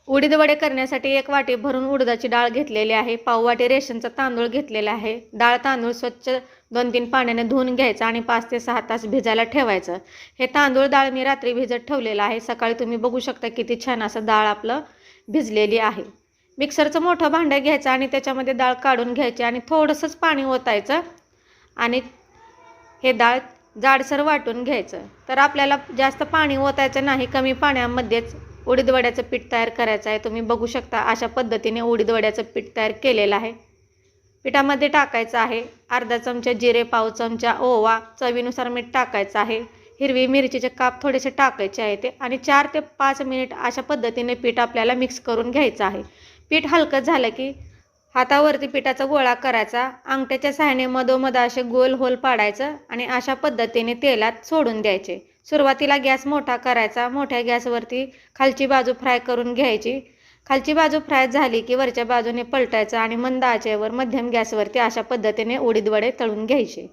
उडीद वडे करण्यासाठी 1 वाटी भरून उडदाची डाळ घेतलेली आहे. पाव वाटी रेशनचा तांदूळ घेतलेला आहे. डाळ तांदूळ स्वच्छ 2-3 पाण्याने धुवून घ्यायचं आणि 5 ते 6 तास भिजायला ठेवायचं. हे तांदूळ डाळ मी रात्री भिजत ठेवलेलं आहे. सकाळी तुम्ही बघू शकता किती छान असं डाळ आपलं भिजलेली आहे. मिक्सरचं मोठं भांडं घ्यायचं आणि त्याच्यामध्ये डाळ काढून घ्यायची आणि थोडंसंच पाणी ओतायचं आणि हे डाळ जाडसर वाटून घ्यायचं. तर आपल्याला जास्त पाणी ओतायचं नाही, कमी पाण्यामध्येच उडीद वड्याचं पीठ तयार करायचं आहे. तुम्ही बघू शकता अशा पद्धतीने उडीद वड्याचं पीठ तयार केलेलं आहे. पिठामध्ये टाकायचं आहे अर्धा चमचा जिरे, पाव चमचा ओवा, चवीनुसार मीठ टाकायचं आहे. हिरवी मिरचीचे काप थोडेसे टाकायचे आहे ते आणि 4 ते 5 मिनिट अशा पद्धतीने पीठ आपल्याला मिक्स करून घ्यायचं आहे. पीठ हलकं झालं की हातावरती पिठाचा गोळा करायचा, अंगठ्याच्या सहाय्याने मधोमध असे गोल होल पाडायचं आणि अशा पद्धतीने तेलात सोडून द्यायचे. सुरुवातीला गॅस मोठा करायचा. मोठ्या गॅसवरती खालची बाजू फ्राय करून घ्यायची. खालची बाजू फ्राय झाली की वरच्या बाजूने पलटायचं आणि मंद आचेवर मध्यम गॅसवरती अशा पद्धतीने उडीद वडे तळून घ्यायचे.